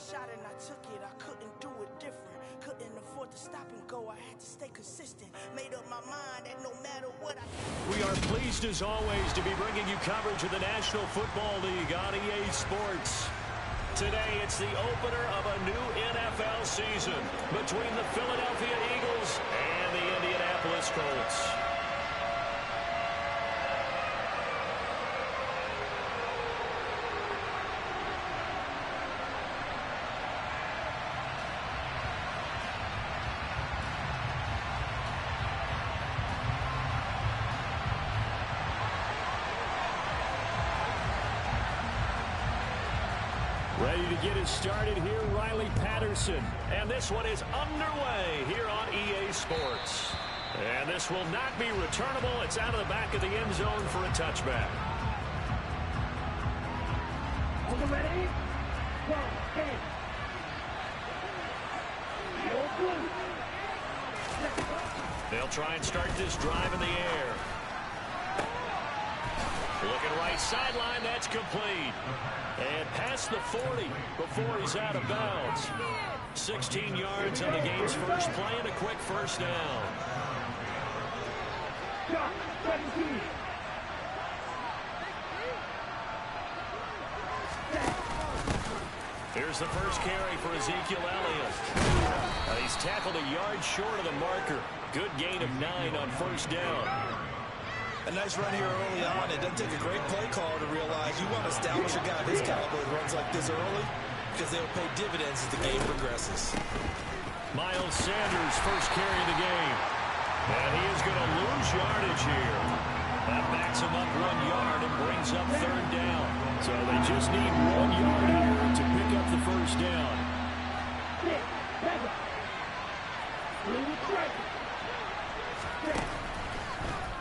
shot and I took it. I couldn't do it different. Couldn't afford to stop and go. I had to stay consistent. Made up my mind that no matter what We are pleased as always to be bringing you coverage of the National Football League on EA Sports. Today it's the opener of a new NFL season between the Philadelphia Eagles and the Indianapolis Colts. Ready to get us started here, Riley Patterson. And this one is underway here on EA Sports. And this will not be returnable. It's out of the back of the end zone for a touchback. Are you ready? They'll try and start this drive in the air. Looking right sideline, that's complete. And past the 40 before he's out of bounds. 16 yards on the game's first play and a quick first down. Here's the first carry for Ezekiel Elliott. He's tackled a yard short of the marker. Good gain of 9 on first down. A nice run here early on. It doesn't take a great play caller to realize you want to establish a guy of his caliber that runs like this early because they'll pay dividends as the game progresses. Miles Sanders, first carry of the game. And he is going to lose yardage here. That backs him up 1 yard and brings up third down. So they just need 1 yard here to pick up the first down.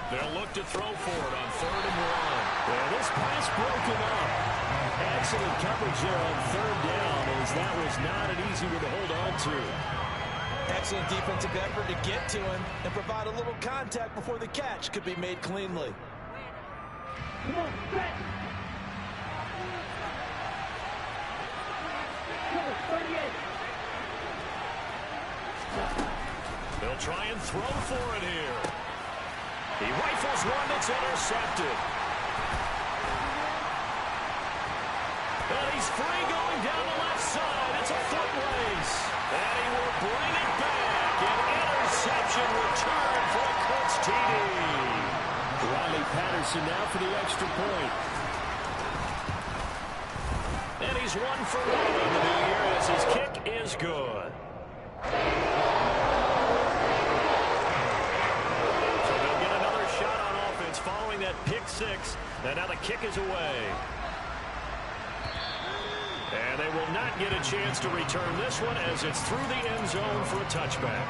They'll look to throw for it on 3rd and 1. And this pass broken up. Excellent coverage there on 3rd down, as that was not an easy one to hold on to. Excellent defensive effort to get to him and provide a little contact before the catch could be made cleanly. Come on, set. Come on, 38. They'll try and throw for it here. He rifles one that's intercepted. And he's free going down the left side. It's a foot race. And he will bring it back. An interception return for a Colts TD. Riley Patterson now for the extra point. And he's 1 for 1 in the new year as his kick is good. Following that pick 6, and now the kick is away. And they will not get a chance to return this one as it's through the end zone for a touchback.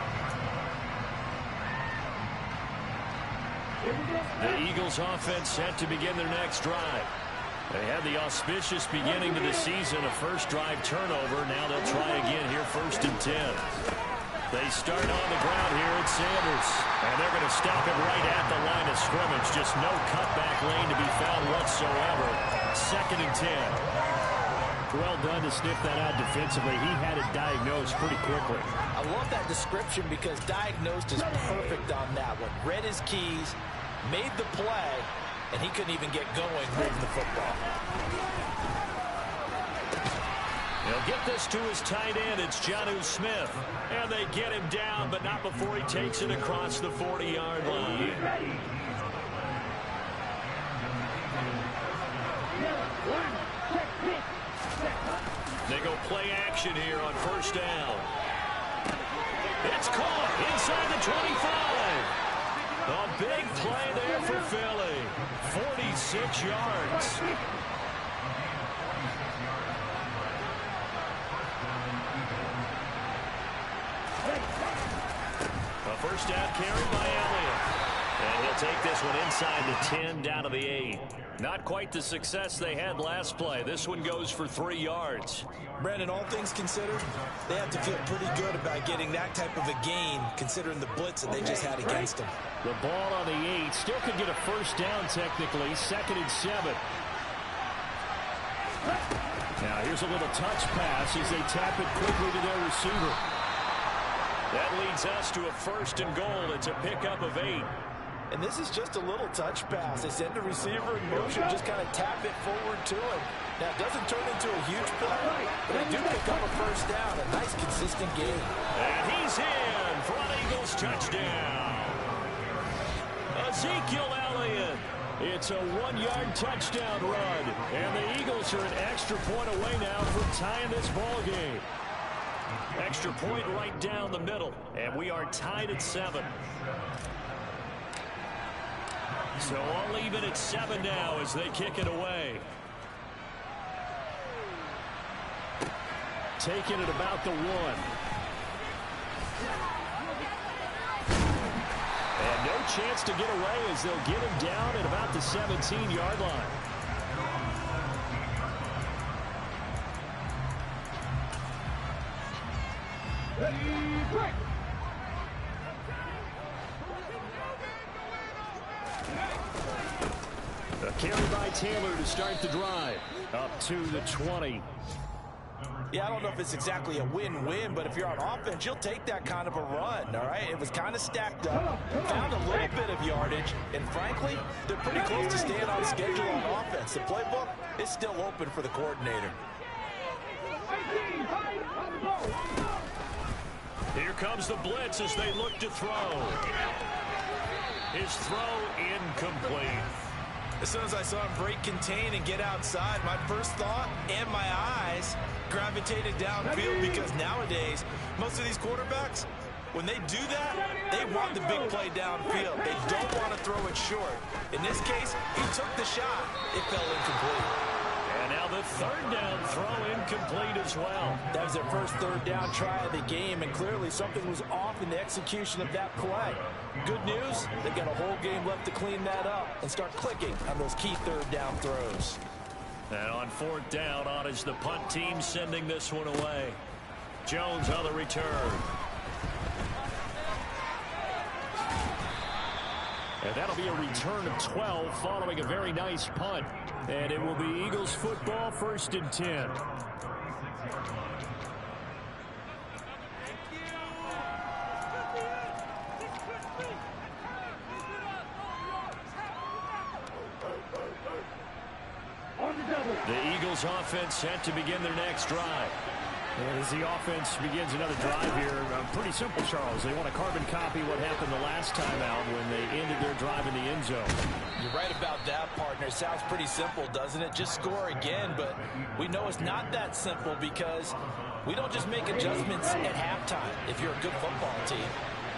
The Eagles offense set to begin their next drive. They had the auspicious beginning to the season, a first drive turnover. Now they'll try again here, 1st and 10. They start on the ground here at Sanders. And they're going to stop him right at the line of scrimmage. Just no cutback lane to be found whatsoever. 2nd and 10. Well done to sniff that out defensively. He had it diagnosed pretty quickly. I love that description because diagnosed is perfect on that one. Read his keys, made the play, and he couldn't even get going moving the football. They'll get this to his tight end. It's Jonnu Smith. And they get him down, but not before he takes it across the 40-yard line. They go play action here on first down. It's caught inside the 25. A big play there for Philly. 46 yards. A first down carry by Elliott. And he'll take this one inside the 10 down to the 8. Not quite the success they had last play. This one goes for 3 yards. Brandon, all things considered, they have to feel pretty good about getting that type of a gain considering the blitz that they just had against them. The ball on the 8 still could get a first down technically. 2nd and 7. Now Now here's a little touch pass as they tap it quickly to their receiver. That leads us to a 1st and goal. It's a pickup of 8. And this is just a little touch pass. They send the receiver in motion, just kind of tap it forward to him. Now, it doesn't turn into a huge play, but they do pick up a 1st down. A nice, consistent game. And he's in for an Eagles touchdown. Ezekiel Elliott. It's a 1-yard touchdown run. And the Eagles are an extra point away now from tying this ball game. Extra point right down the middle. And we are tied at 7. So all even at 7 now as they kick it away. Taking it about the 1. And no chance to get away as they'll get him down at about the 17-yard line. A carry by Taylor to start the drive. Up to the 20. Yeah, I don't know if it's exactly a win-win, but if you're on offense, you'll take that kind of a run, all right? It was kind of stacked up, found a little bit of yardage, and frankly, they're pretty close to staying on schedule on offense. The playbook is still open for the coordinator. Here comes the blitz as they look to throw. His throw incomplete. As soon as I saw him break contain and get outside, my first thought and my eyes gravitated downfield, because nowadays, most of these quarterbacks, when they do that, they want the big play downfield. They don't want to throw it short. In this case, he took the shot. It fell incomplete. And now the 3rd down throw incomplete as well. That was their first 3rd down try of the game, and clearly something was off in the execution of that play. Good news, they've got a whole game left to clean that up and start clicking on those key 3rd down throws. And on 4th down, on is the punt team sending this one away. Jones on the return. And that'll be a return of 12 following a very nice punt. And it will be Eagles football, 1st and 10. The Eagles offense set to begin their next drive. And as the offense begins another drive here, pretty simple, Charles. They want to carbon copy what happened the last time out when they ended their drive in the end zone. You're right about that, partner. Sounds pretty simple, doesn't it? Just score again, but we know it's not that simple because we don't just make adjustments at halftime if you're a good football team.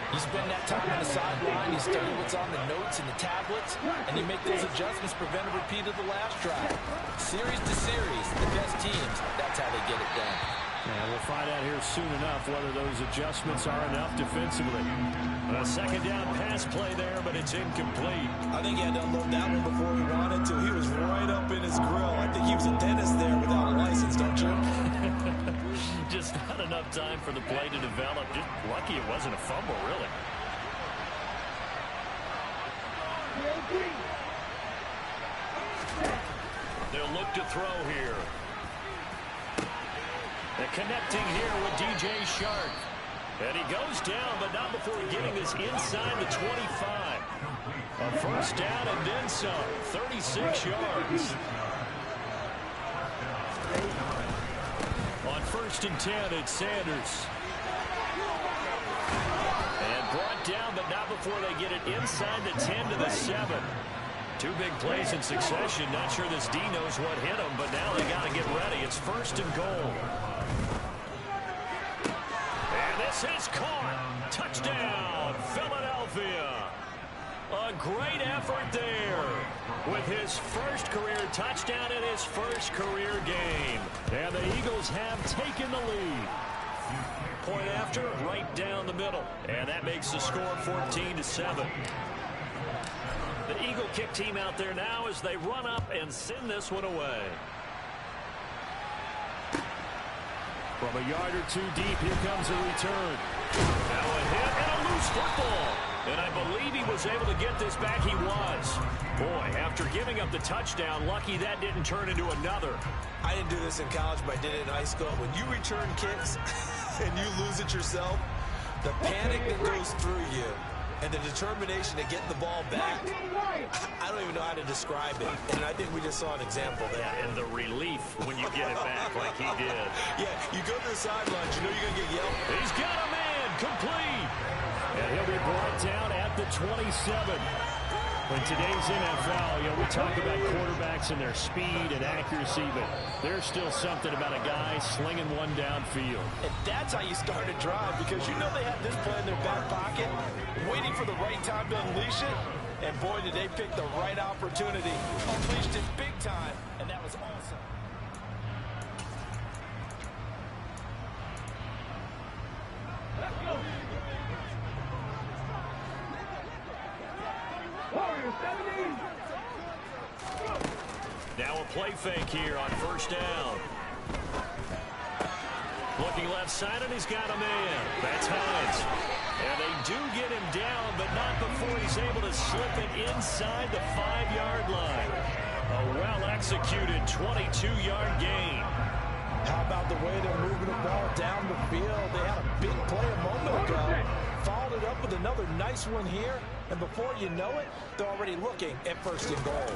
You spend that time on the sideline, you study what's on the notes and the tablets, and you make those adjustments, prevent a repeat of the last drive. Series to series, the best teams, that's how they get it done. And we'll find out here soon enough whether those adjustments are enough defensively. A 2nd down pass play there, but it's incomplete. I think he had to unload that one before he wanted to. He was right up in his grill. I think he was a dentist there without a license, don't you? Just not enough time for the play to develop. Just lucky it wasn't a fumble, really. They'll look to throw here. They're connecting here with DJ Shark. And he goes down, but not before getting this inside the 25. A 1st down and then some. 36 yards. On 1st and 10, it's Sanders. And brought down, but not before they get it inside the 10 to the 7. 2 big plays in succession. Not sure this D knows what hit him, but now they got to get ready. It's 1st and goal. And this is caught. Touchdown, Philadelphia. A great effort there with his first career touchdown in his first career game. And the Eagles have taken the lead. Point after, right down the middle. And that makes the score 14-7. The Eagle kick team out there now as they run up and send this one away. From a yard or 2 deep, here comes a return. Now a hit and a loose football. And I believe he was able to get this back. He was. Boy, after giving up the touchdown, lucky that didn't turn into another. I didn't do this in college, but I did it in high school. When you return kicks and you lose it yourself, the panic that goes through you and the determination to get the ball back, I don't even know how to describe it. And I think we just saw an example there. Yeah, and the relief when you get it back like he did. Yeah, you go to the sidelines, you know you're going to get yelled. He's got a man, complete. And he'll be brought down at the 27. In today's NFL, we talk about quarterbacks and their speed and accuracy, but there's still something about a guy slinging one downfield. And that's how you start a drive, because you know they have this play in their back pocket, waiting for the right time to unleash it. And boy, did they pick the right opportunity. Unleashed it big time, and that was awesome. Let's go. Now a play fake here on first down. Looking left side, and he's got a man. That's Hines. And they do get him down, but not before he's able to slip it inside the 5-yard line. A well-executed 22-yard gain. How about the way they're moving the ball down the field? They had a big play a moment ago. Followed it up with another nice one here. And before you know it, they're already looking at first and goal.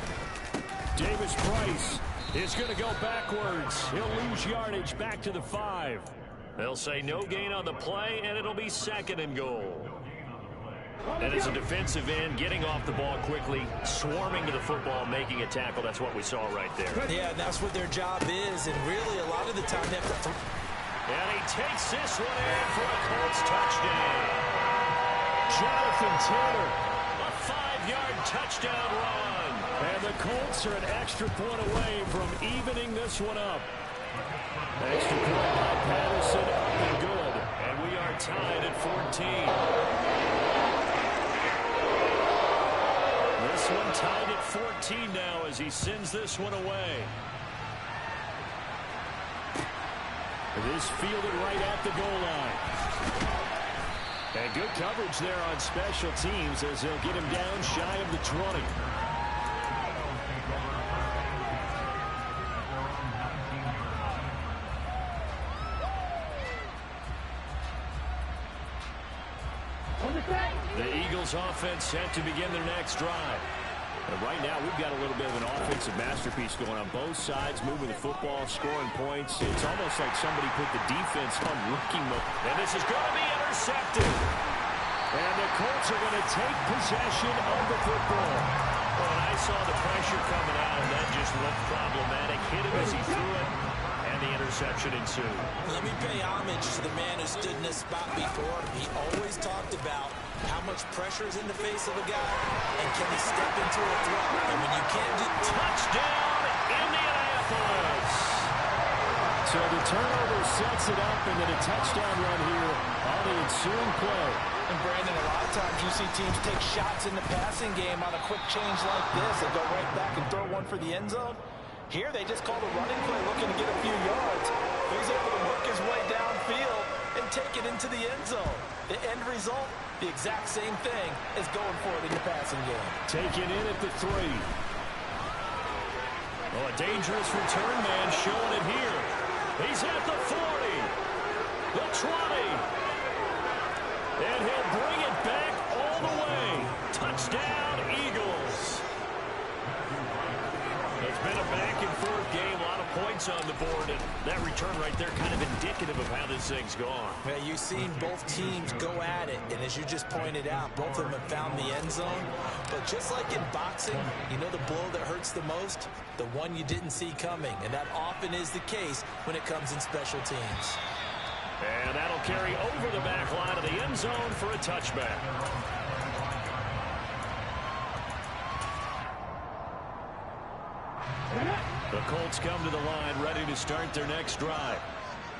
Davis Price is going to go backwards. He'll lose yardage back to the 5. They'll say no gain on the play, and it'll be second and goal. And as a defensive end, getting off the ball quickly, swarming to the football, making a tackle, that's what we saw right there. Yeah, that's what their job is, and really a lot of the time they have to... And he takes this one in for a Colts touchdown. Jonathan Taylor, a 5-yard touchdown run. And the Colts are an extra point away from evening this one up. Extra point by Patterson, up and good. And we are tied at 14. This one tied at 14 now as he sends this one away. It is fielded right at the goal line. And good coverage there on special teams as they'll get him down shy of the 20. The Eagles offense set to begin their next drive. And right now, we've got a little bit of an offensive masterpiece going on both sides, moving the football, scoring points. It's almost like somebody put the defense on rookie mode. And this is going to be intercepted. And the Colts are going to take possession of the football. Well, and I saw the pressure coming out, and that just looked problematic. Hit him as he threw it, and the interception ensued. Let me pay homage to the man who stood in this spot before. He always talked about how much pressure is in the face of a guy, and can he step into a throw? And when you can't do... Touchdown, Indianapolis! So the turnover sets it up, and then a touchdown run here on the ensuing play. And Brandon, a lot of times you see teams take shots in the passing game on a quick change like this and go right back and throw one for the end zone. Here they just called a running play looking to get a few yards. He's able to work his way downfield and take it into the end zone. The end result, the exact same thing as going for it in the passing game. Taken in at the 3. Oh, a dangerous return man showing it here. He's at the 40, the 20. And he'll bring it back all the way. Touchdown, Eagles. It's been a back-and-forth game, a lot of points on the board, and that return right there kind of indicative of how this thing's gone. Well, you've seen both teams go at it, and as you just pointed out, both of them have found the end zone. But just like in boxing, you know the blow that hurts the most? The one you didn't see coming, and that often is the case when it comes in special teams. And that'll carry over the back line of the end zone for a touchback. The Colts come to the line ready to start their next drive.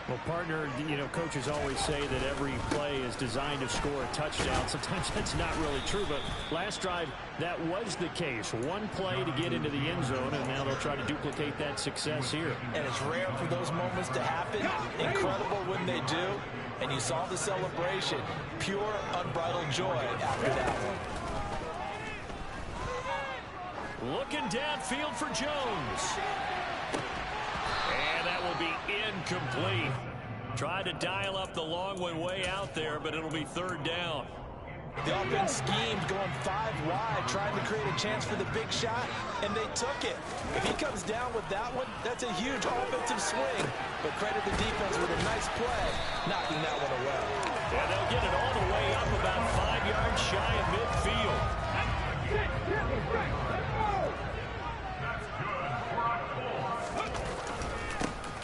Well, partner, you know, coaches always say that every play is designed to score a touchdown. Sometimes that's not really true, but last drive, that was the case. One play to get into the end zone, and now they'll try to duplicate that success here. And it's rare for those moments to happen. Incredible when they do. And you saw the celebration. Pure, unbridled joy after that one. Looking downfield for Jones. And that will be incomplete. Tried to dial up the long one way out there, but it'll be third down. The offense schemed going 5 wide, trying to create a chance for the big shot, and they took it. If he comes down with that one, that's a huge offensive swing. But credit the defense with a nice play, knocking that one away. And they'll get it all the way up about 5 yards shy of midfield.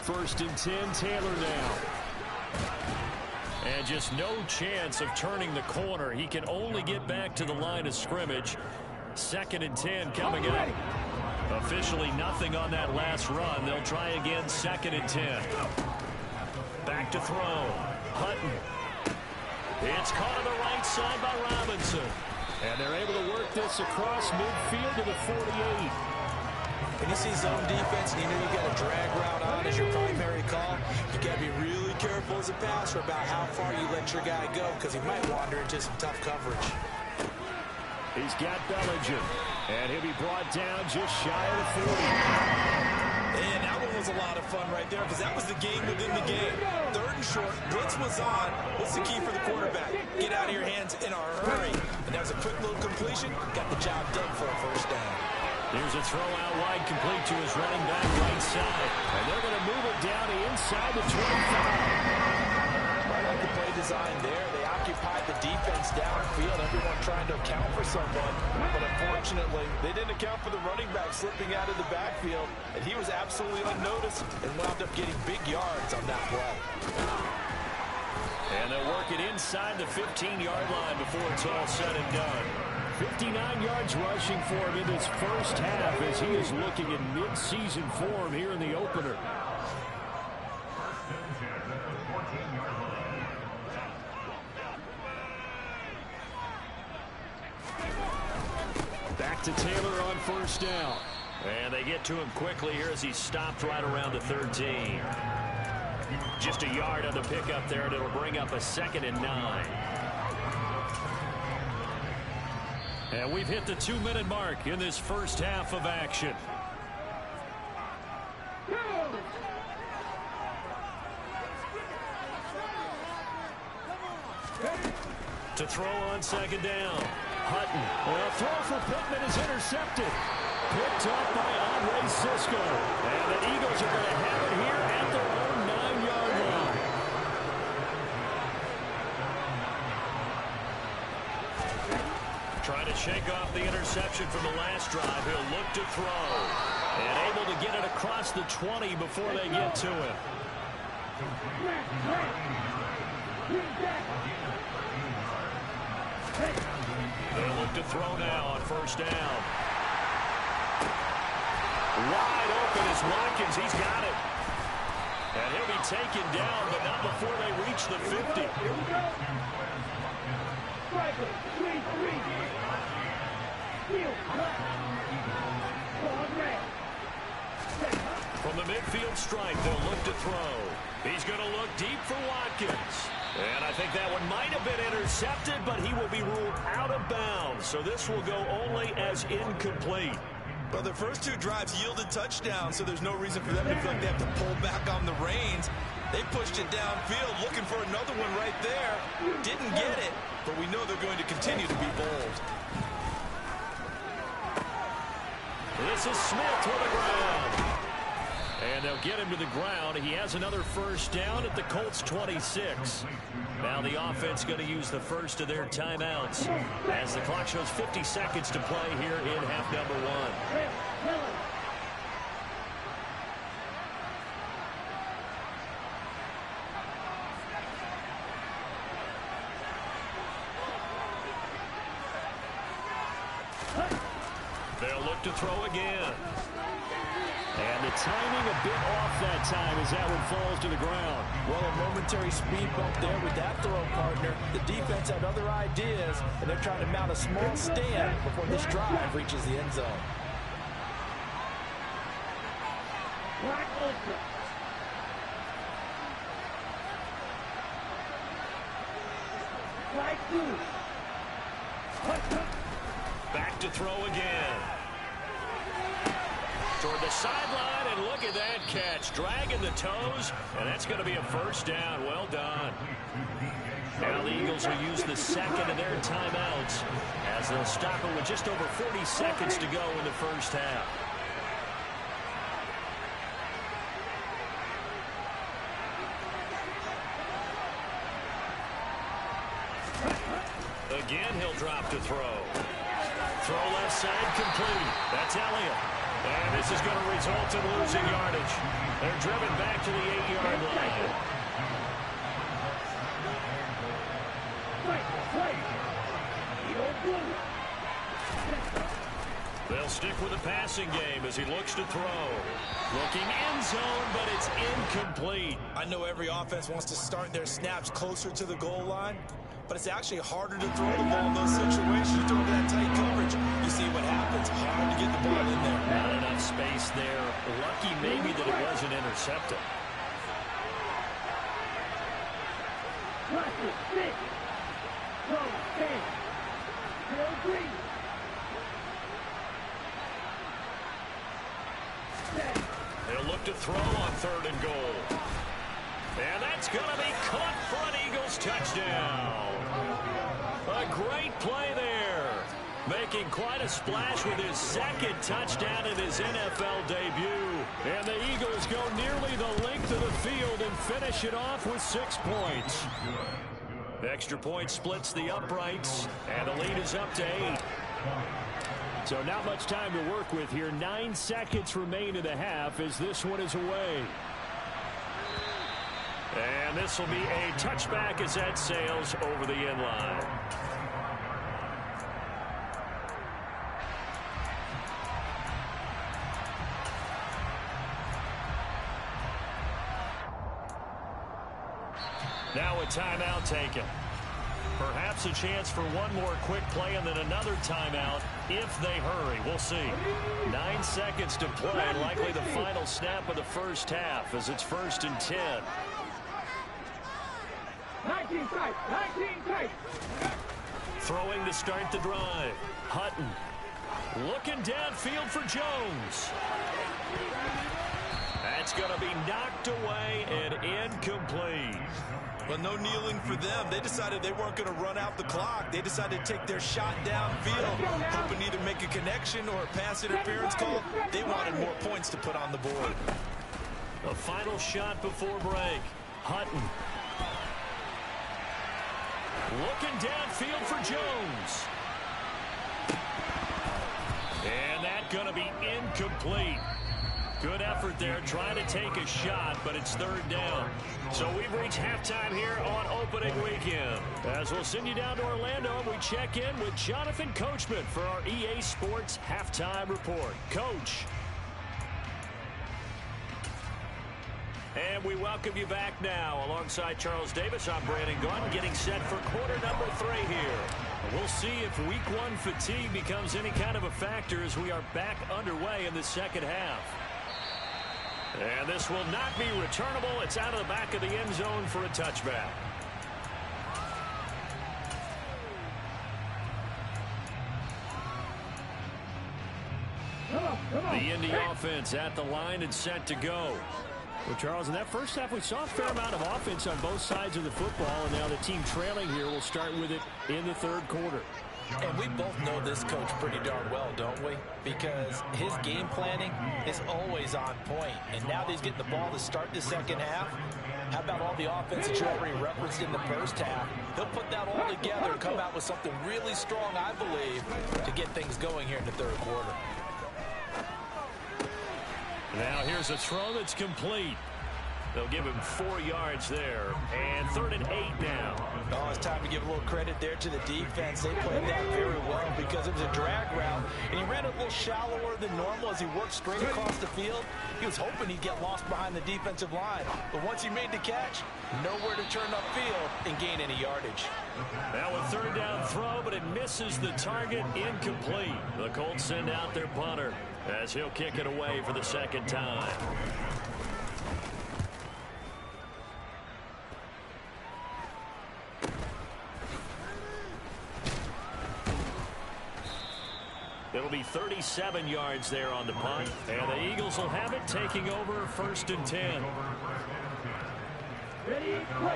First and 10, Taylor now. And just no chance of turning the corner. He can only get back to the line of scrimmage. Second and 10 coming up. Officially nothing on that last run. They'll try again, second and 10. Back to throw. Hutton. It's caught on the right side by Robinson. And they're able to work this across midfield to the 48. When you see zone defense and you know you've got a drag route on as your primary call, you got to be really careful as a passer about how far you let your guy go, because he might wander into some tough coverage. He's got Bellinger, and he'll be brought down just shy of the 40. And that one was a lot of fun right there, because that was the game within the game. Third and short, blitz was on. What's the key for the quarterback? Get out of your hands in a hurry. And that was a quick little completion. Got the job done for a first down. Here's a throw out wide, complete to his running back right side. And they're going to move it down to inside the 25. I like the play design there. They occupied the defense downfield, everyone trying to account for someone. But unfortunately, they didn't account for the running back slipping out of the backfield. And he was absolutely unnoticed and wound up getting big yards on that play. And they'll work it inside the 15-yard line before it's all said and done. 59 yards rushing for him in this first half as he is looking in mid-season form here in the opener. Back to Taylor on first down. And they get to him quickly here as he stopped right around the 13. Just a yard on the pickup there, and it'll bring up a 2nd and 9. And we've hit the 2-minute mark in this first half of action. To throw on second down. Hutton. Well, a throw for Pittman is intercepted. Picked up by Andre Cisco. And the Eagles are going to have it here at their own 9-yard line. Trying to shake off the interception from the last drive. He'll look to throw. And able to get it across the 20 before they get to him. They'll look to throw now on first down. Wide open is Watkins. He's got it. And he'll be taken down, but not before they reach the 50. From the midfield stripe, they'll look to throw. He's going to look deep for Watkins. And I think that one might have been intercepted, but he will be ruled out of bounds. So this will go only as incomplete. Well, their first 2 drives yielded touchdowns, so there's no reason for them to feel like they have to pull back on the reins. They pushed it downfield, looking for another one right there. Didn't get it, but we know they're going to continue to be bold. This is Smith to the ground. And they'll get him to the ground. He has another first down at the Colts 26. Now the offense going to use the first of their timeouts as the clock shows 50 seconds to play here in half number 1. They'll look to throw again. And the timing a bit off that time as that one falls to the ground. Well, a momentary speed bump there with that throw, partner. The defense had other ideas, and they're trying to mount a small stand before this drive reaches the end zone. Back to throw again. Toward the sideline, and look at that catch. Dragging the toes, and that's going to be a first down. Well done. Now the Eagles will use the second of their timeouts as they'll stop it with just over 40 seconds to go in the first half. Again, he'll drop to throw. Throw left side complete. That's Elliott. And this is going to result in losing yardage. They're driven back to the 8-yard line. They'll stick with the passing game as he looks to throw. Looking end zone, but it's incomplete. I know every offense wants to start their snaps closer to the goal line, but it's actually harder to throw the ball in those situations. You throw to that tight coverage, you see what happens. Hard to get the ball in there. Not enough space there. Lucky maybe that it wasn't intercepted. They'll look to throw on 3rd and goal. And that's going to be caught for an Eagles touchdown. A great play there. Making quite a splash with his 2nd touchdown in his NFL debut. And the Eagles go nearly the length of the field and finish it off with 6 points. The extra point splits the uprights, and the lead is up to 8. So not much time to work with here. 9 seconds remain in the half as this one is away. And this will be a touchback as that sails over the end line. Now a timeout taken. Perhaps a chance for one more quick play and then another timeout if they hurry. We'll see. 9 seconds to play. Likely the final snap of the first half as it's 1st and 10. 19 tight. 19 tight. Throwing to start the drive. Hutton looking downfield for Jones. That's going to be knocked away and incomplete. Well, no kneeling for them. They decided they weren't going to run out the clock. They decided to take their shot downfield, hoping either make a connection or a pass interference call. They wanted more points to put on the board. A final shot before break. Hutton looking downfield for Jones. And that's going to be incomplete. Good effort there, trying to take a shot, but it's 3rd down. So we've reached halftime here on opening weekend. As we'll send you down to Orlando, and we check in with Jonathan Coachman for our EA Sports Halftime Report. Coach. And we welcome you back now. Alongside Charles Davis, I'm Brandon Gaudin, getting set for quarter number 3 here. We'll see if week 1 fatigue becomes any kind of a factor as we are back underway in the second half. And this will not be returnable. It's out of the back of the end zone for a touchback. The Indy offense at the line and set to go. Well, Charles, in that first half, we saw a fair amount of offense on both sides of the football, and now the team trailing here will start with it in the 3rd quarter. And we both know this coach pretty darn well, don't we? Because his game planning is always on point. And now that he's getting the ball to start the second half, how about all the offense that you already referenced in the first half? He'll put that all together and come out with something really strong, I believe, to get things going here in the 3rd quarter. Now here's a throw that's complete. They'll give him 4 yards there. And 3rd and 8 now. Oh, it's time to give a little credit there to the defense. They played that very well because it was a drag route, and he ran a little shallower than normal as he worked straight across the field. He was hoping he'd get lost behind the defensive line, but once he made the catch, nowhere to turn upfield and gain any yardage. Now a 3rd down throw, but it misses the target, incomplete. The Colts send out their punter as he'll kick it away for the 2nd time. It'll be 37 yards there on the punt, and the Eagles will have it, taking over 1st and 10.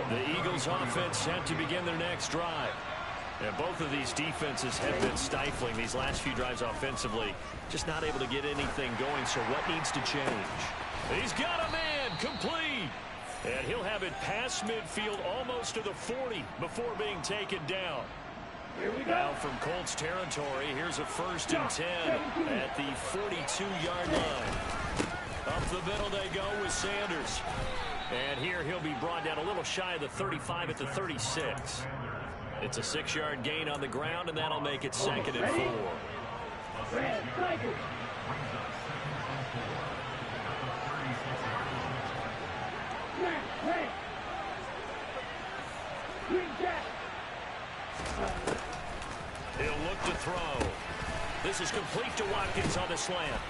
The Eagles offense set to begin their next drive. And both of these defenses have been stifling these last few drives offensively. Just not able to get anything going, so what needs to change? He's got a man, complete. And he'll have it past midfield almost to the 40 before being taken down. Now from Colts territory, here's a 1st and 10 at the 42-yard line. Up the middle they go with Sanders. And here he'll be brought down a little shy of the 35 at the 36. It's a 6-yard gain on the ground, and that'll make it 2nd and 4. He'll look to throw. This is complete to Watkins on the slant.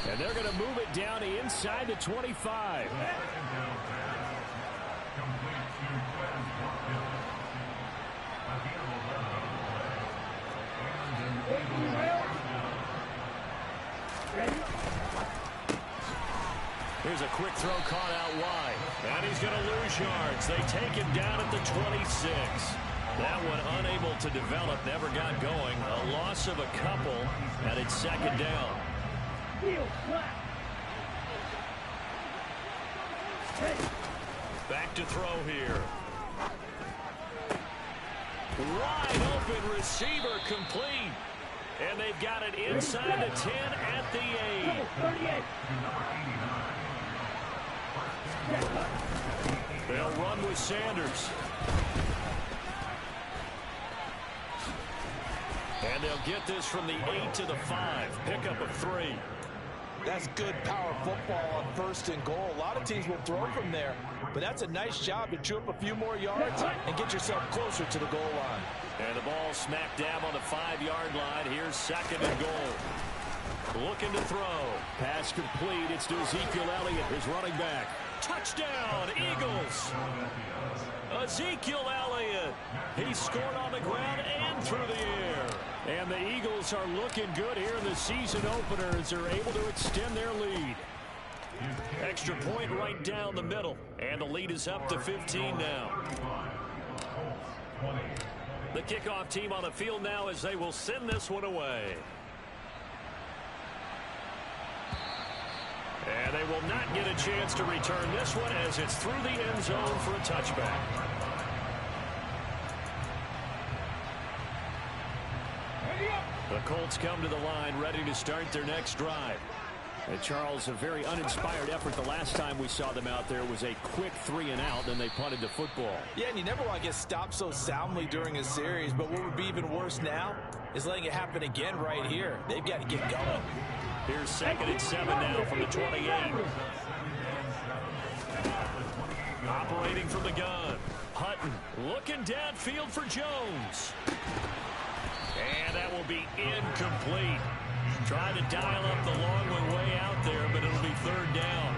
And they're going to move it down to inside the 25. Here's a quick throw caught out wide. And he's going to lose yards. They take him down at the 26. That one unable to develop, never got going. A loss of a couple, and it's 2nd down. Back to throw here. Wide open receiver, complete. And they've got it inside the 10 at the 8. They'll run with Sanders. And they'll get this from the 8 to the 5. Pickup of 3. That's good power football on 1st and goal. A lot of teams will throw from there, but that's a nice job to chew up a few more yards and get yourself closer to the goal line. And the ball smack dab on the 5-yard line. Here's 2nd and goal. Looking to throw. Pass complete. It's to Ezekiel Elliott, his running back. Touchdown, Eagles. Ezekiel Elliott. He scored on the ground and through the air. And the Eagles are looking good here in the season opener as they're able to extend their lead. Extra point right down the middle. And the lead is up to 15 now. The kickoff team on the field now as they will send this one away. And they will not get a chance to return this one as it's through the end zone for a touchback. The Colts come to the line ready to start their next drive. And Charles, a very uninspired effort. The last time we saw them out there was a quick 3 and out, then they punted the football. Yeah, and you never want to get stopped so soundly during a series, but what would be even worse now is letting it happen again right here. They've got to get going. Here's 2nd and 7 now from the 28. Operating from the gun. Hutton looking downfield for Jones. And that will be incomplete. Trying to dial up the long one way out there, but it'll be 3rd down.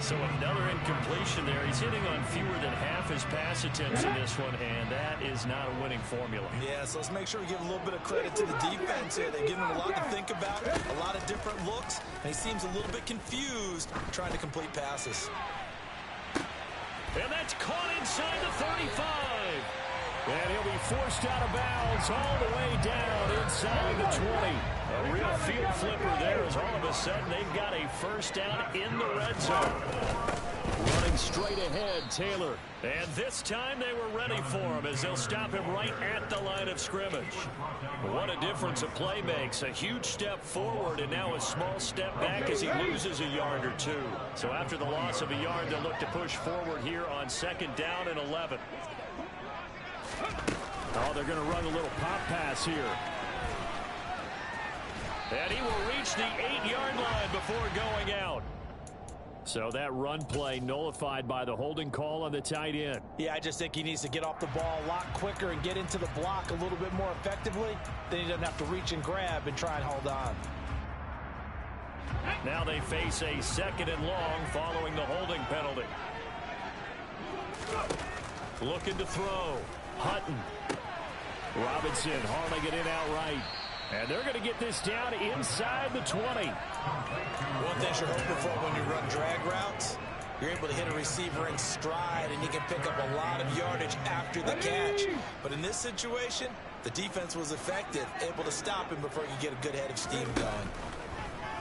So another incompletion there. He's hitting on fewer than half his pass attempts in this one, and that is not a winning formula. Yeah, so let's make sure we give a little bit of credit to the defense here. They've given him a lot to think about, a lot of different looks, and he seems a little bit confused trying to complete passes. And that's caught inside the 35. And he'll be forced out of bounds all the way down inside the 20. A real field flipper there as all of a sudden they've got a 1st down in the red zone. Running straight ahead, Taylor. And this time they were ready for him as they'll stop him right at the line of scrimmage. What a difference a play makes. A huge step forward and now a small step back as he loses a yard or two. So after the loss of a yard, they'll look to push forward here on 2nd down and 11. Oh, they're going to run a little pop pass here. And he will reach the 8-yard line before going out. So that run play nullified by the holding call on the tight end. Yeah, I just think he needs to get off the ball a lot quicker and get into the block a little bit more effectively. Then he doesn't have to reach and grab and try and hold on. Now they face a 2nd and long following the holding penalty. Looking to throw. Hutton. Robinson hauling it in outright. And they're going to get this down inside the 20. One thing you're hoping for when you run drag routes, you're able to hit a receiver in stride and he can pick up a lot of yardage after the catch. But in this situation, the defense was effective, able to stop him before he could get a good head of steam going.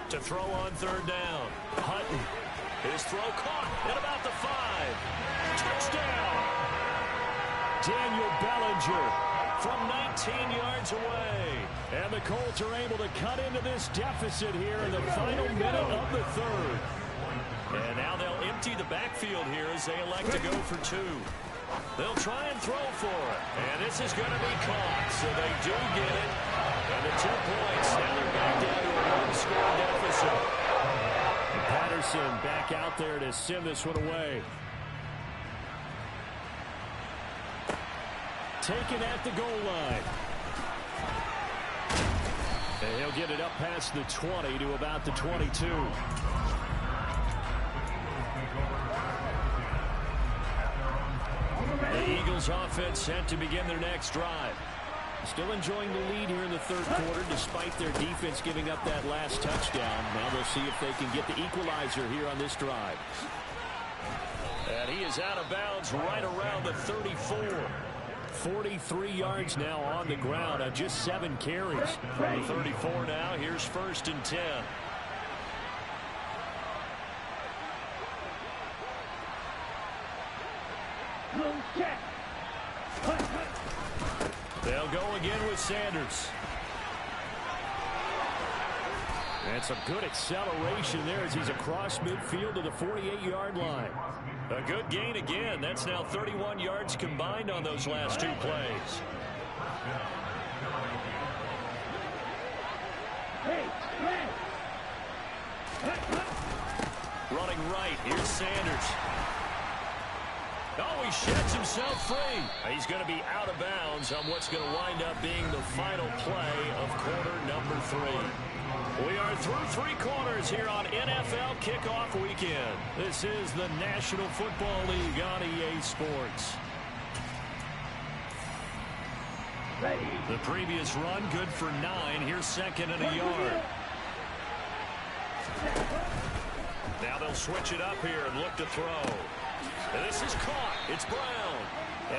To throw on 3rd down. Hutton. His throw caught at about the 5. Touchdown. Daniel Bellinger from 19 yards away. And the Colts are able to cut into this deficit here in the final minute of the 3rd. And now they'll empty the backfield here as they elect to go for 2. They'll try and throw for it. And this is going to be caught. So they do get it. And the 2 points. Now they're back down to a 1-score deficit. And Patterson back out there to send this one away. Taken at the goal line. And he'll get it up past the 20 to about the 22. The Eagles offense set to begin their next drive. Still enjoying the lead here in the 3rd quarter despite their defense giving up that last touchdown. Now they'll see if they can get the equalizer here on this drive. And he is out of bounds right around the 34. 43 yards now on the ground on just 7 carries. From the 34 now, here's 1st and 10. They'll go again with Sanders. And some good acceleration there as he's across midfield to the 48-yard line. A good gain again. That's now 31 yards combined on those last 2 plays. Running right. Here's Sanders. Oh, he sheds himself free. He's going to be out of bounds on what's going to wind up being the final play of quarter number 3. We are through 3 quarters here on NFL Kickoff Weekend. This is the National Football League on EA Sports. The previous run good for 9. Here's 2nd and a yard. Now they'll switch it up here and look to throw. And this is caught. It's Brown.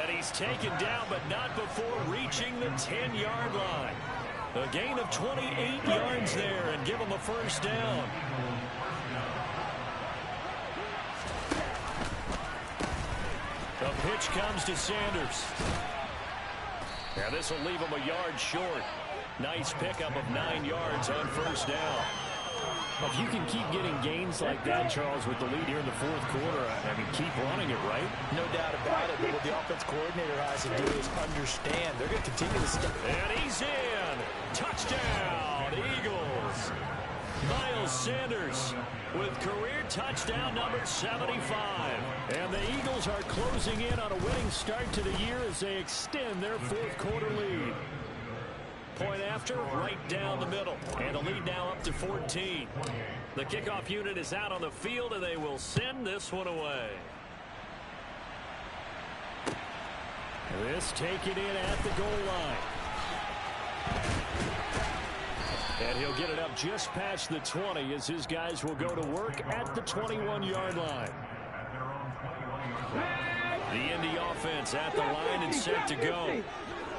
And he's taken down, but not before reaching the 10-yard line. A gain of 28 yards there and give him a 1st down. The pitch comes to Sanders. And this will leave him a yard short. Nice pickup of 9 yards on 1st down. If you can keep getting gains like that, Charles, with the lead here in the 4th quarter, I mean, keep running it, right? No doubt about it. But what the offense coordinator has to do is understand. They're going to continue to step. And he's in. Touchdown, Eagles. Miles Sanders with career touchdown number 75. And the Eagles are closing in on a winning start to the year as they extend their 4th quarter lead. Point after, right down the middle. And the lead now up to 14. The kickoff unit is out on the field, and they will send this one away. This taken in at the goal line. And he'll get it up just past the 20 as his guys will go to work at the 21-yard line. The Indy offense at the line and set to go.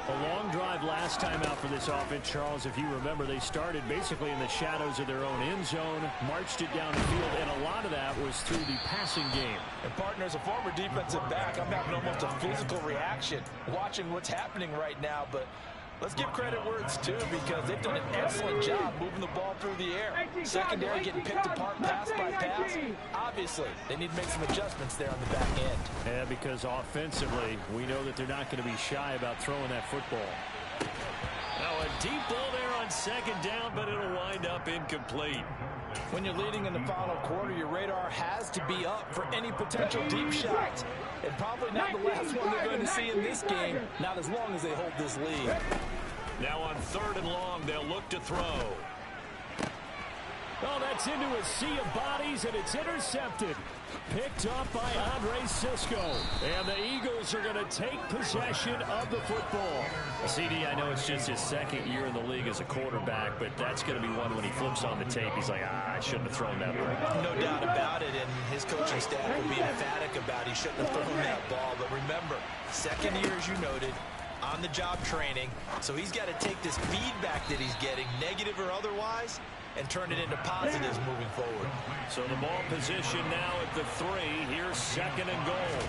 A long drive last time out for this offense, Charles. If you remember, they started basically in the shadows of their own end zone, marched it down the field, and a lot of that was through the passing game. And, partner, as a former defensive back, I'm having almost a physical reaction watching what's happening right now. But let's give credit where it's due, because they've done an excellent job moving the ball through the air. Secondary getting picked apart pass by pass. Obviously, they need to make some adjustments there on the back end. Yeah, because offensively, we know that they're not going to be shy about throwing that football. Now a deep ball there on second down, but it'll wind up incomplete. When you're leading in the final quarter, your radar has to be up for any potential deep shots. And probably not the last one they're going to see in this game, not as long as they hold this lead. Now on 3rd and long, they'll look to throw. Oh, that's into a sea of bodies, and it's intercepted. Picked up by Andre Sisco. And the Eagles are going to take possession of the football. CD, I know it's just his 2nd year in the league as a quarterback, but that's going to be one when he flips on the tape. He's like, I shouldn't have thrown that ball. No doubt about it, and his coaching staff will be emphatic about he shouldn't have thrown that ball. But remember, 2nd year, as you noted, on-the-job training. So he's got to take this feedback that he's getting, negative or otherwise, and turn it into positives moving forward. So the ball position now at the 3. Here's 2nd and goal.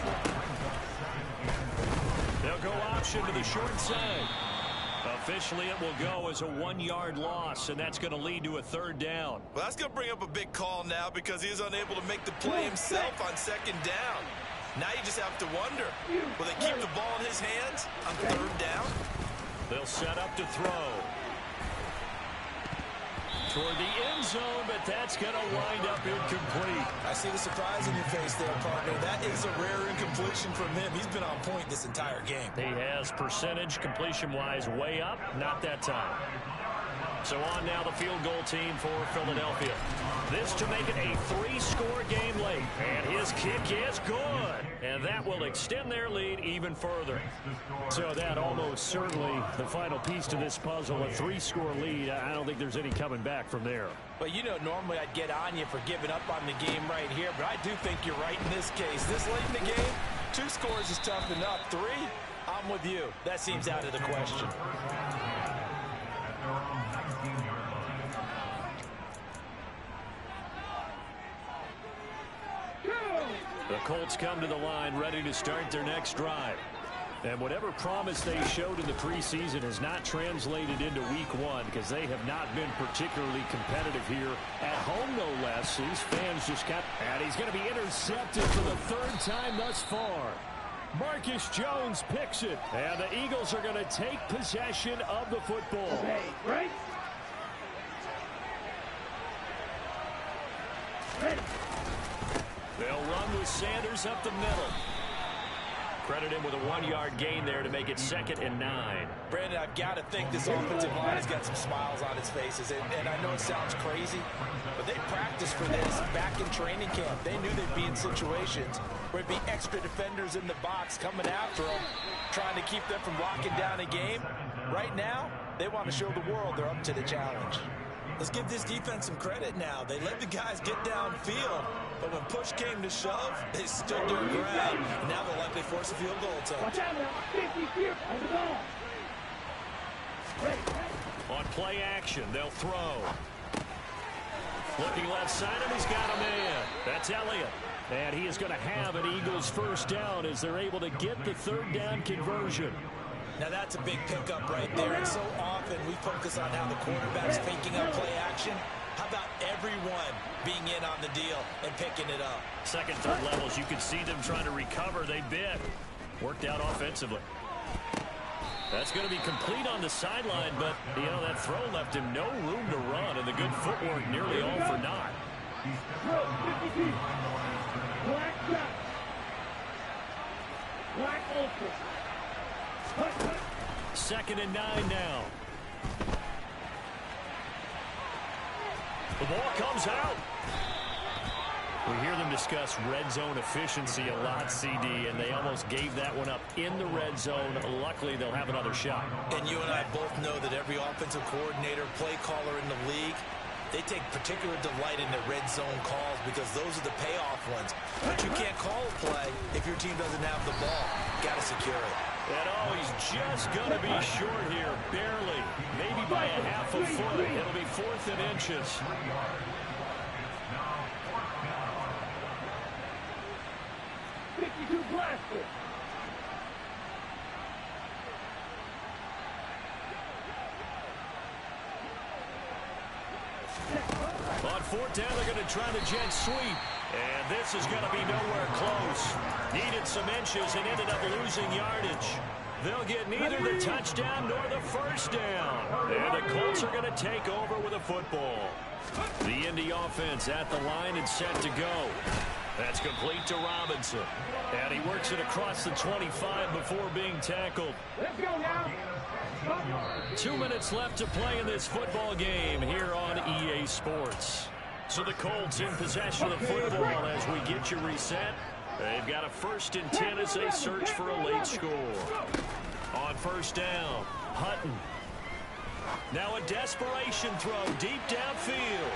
They'll go option to the short side. Officially, it will go as a 1-yard loss, and that's going to lead to a 3rd down. Well, that's going to bring up a big call now, because he is unable to make the play himself on 2nd down. Now you just have to wonder, will they keep the ball in his hands on 3rd down? They'll set up to throw. Toward the end zone, but that's going to wind up incomplete. I see the surprise in your face there, partner. That is a rare incompletion from him. He's been on point this entire game. He has percentage completion-wise way up, not that time. So on now the field goal team for Philadelphia. This to make it a 3-score game late. And his kick is good. And that will extend their lead even further. So that almost certainly the final piece to this puzzle, a 3-score lead. I don't think there's any coming back from there. But, you know, normally I'd get on you for giving up on the game right here. But I do think you're right in this case. This late in the game, 2 scores is tough enough. 3, I'm with you. That seems out of the question. The Colts come to the line ready to start their next drive. And whatever promise they showed in the preseason has not translated into week 1, because they have not been particularly competitive here at home, no less. These fans just got... And he's going to be intercepted for the 3rd time thus far. Marcus Jones picks it. And the Eagles are going to take possession of the football. Okay, right? Ready. They'll run with Sanders up the middle. Credit him with a 1-yard gain there to make it 2nd and 9. Brandon, I've got to think this offensive line has got some smiles on its faces. And I know it sounds crazy, but they practiced for this back in training camp. They knew they'd be in situations where it'd be extra defenders in the box coming after them, trying to keep them from locking down a game. Right now, they want to show the world they're up to the challenge. Let's give this defense some credit now. They let the guys get downfield, but when push came to shove, they stood their ground. And now they'll likely force a field goal attempt. Watch out now. 50 feet on the ball. Ready. On play action, they'll throw. Looking left side, and he's got a man. That's Elliott. And he is going to have an Eagles 1st down as they're able to get the 3rd down conversion. Now that's a big pickup right there, and so often we focus on how the quarterback's faking up play action. How about everyone being in on the deal and picking it up? 2nd, 3rd levels, you can see them trying to recover. They bit. Worked out offensively. That's going to be complete on the sideline, but, you know, that throw left him no room to run, and the good footwork nearly all for naught. Black shot. Black ultra. 2nd and 9 now. The ball comes out. We hear them discuss red zone efficiency a lot, CD, and they almost gave that one up in the red zone. Luckily, they'll have another shot. And you and I both know that every offensive coordinator, play caller in the league, they take particular delight in the red zone calls because those are the payoff ones. But you can't call a play if your team doesn't have the ball. Got to secure it. And oh, he's just going to be short here, barely. Maybe by a half a foot. It'll be 4th and inches. On 4th down, they're going to try the jet sweep. And this is going to be nowhere close. Needed some inches and ended up losing yardage. They'll get neither the touchdown nor the first down. And the Colts are going to take over with a football. The Indy offense at the line and set to go. That's complete to Robinson. And he works it across the 25 before being tackled. Let's go now. 2 minutes left to play in this football game here on EA Sports. So the Colts in possession of the football as we get you reset. They've got a 1st and 10 as they search for a late score. On 1st down, Hutton. Now a desperation throw deep downfield.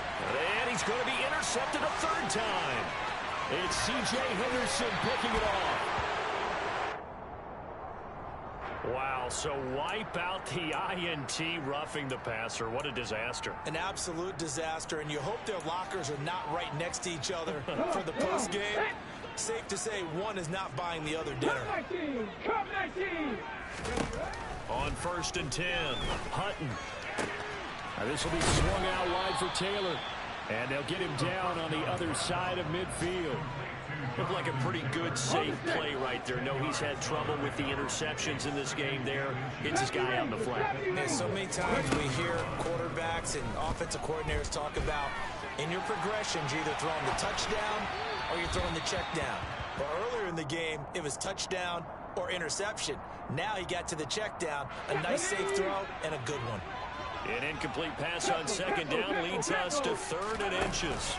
And he's going to be intercepted a 3rd time. It's C.J. Henderson picking it off. Wow, so wipe out the INT, roughing the passer. What a disaster. An absolute disaster, and you hope their lockers are not right next to each other for the postgame. Safe to say one is not buying the other dinner. Come 19. On 1st and 10, Hutton. Now this will be swung out wide for Taylor. And they'll get him down on the other side of midfield. Looked like a pretty good, safe play right there. No, he's had trouble with the interceptions in this game there. Hits his guy out in the flat. And so many times we hear quarterbacks and offensive coordinators talk about in your progressions, you're either throwing the touchdown or you're throwing the check down. But earlier in the game, it was touchdown or interception. Now he got to the check down, a nice safe throw, and a good one. An incomplete pass on 2nd down leads us to 3rd and inches.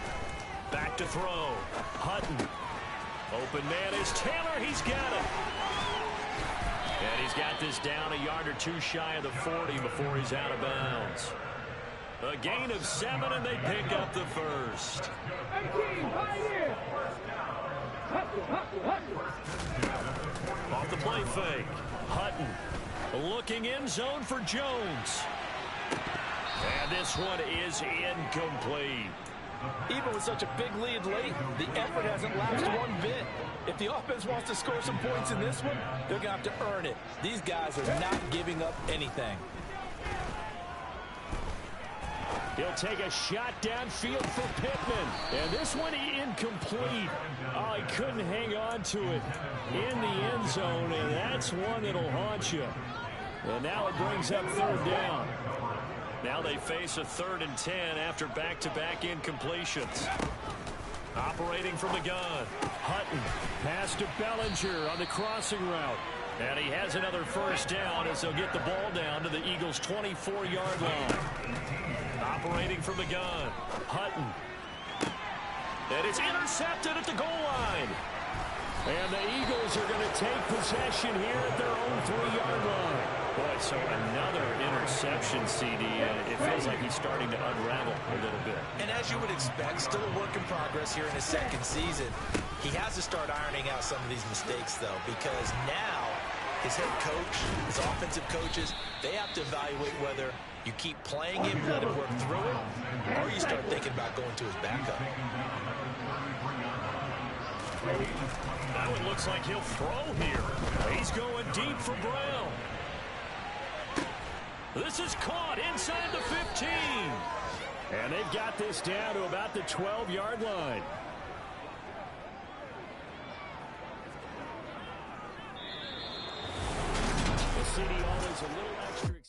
Back to throw. Hutton. Open man is Taylor. He's got it. And he's got this down a yard or 2 shy of the 40 before he's out of bounds. A gain of 7, and they pick up the 1st. Off the play fake. Hutton looking in zone for Jones. And this one is incomplete. Even with such a big lead late, the effort hasn't lapsed one bit. If the offense wants to score some points in this one, they're going to have to earn it. These guys are not giving up anything. He'll take a shot downfield for Pittman. And this one incomplete. Oh, he couldn't hang on to it in the end zone, and that's one that'll haunt you. And now it brings up 3rd down. Now they face a 3rd and 10 after back-to-back incompletions. Operating from the gun. Hutton. Pass to Bellinger on the crossing route. And he has another 1st down as they'll get the ball down to the Eagles' 24-yard line. Operating from the gun. Hutton. And it's intercepted at the goal line. And the Eagles are going to take possession here at their own 3-yard line. Boy, so another interception, CD. It feels like he's starting to unravel a little bit. And as you would expect, still a work in progress here in his 2nd season. He has to start ironing out some of these mistakes, though, because now his head coach, his offensive coaches, they have to evaluate whether you keep playing him, let him work through it, or you start thinking about going to his backup. Now it looks like he'll throw here. He's going deep for Brown. This is caught inside the 15. And they've got this down to about the 12-yard line. The City always a little extra.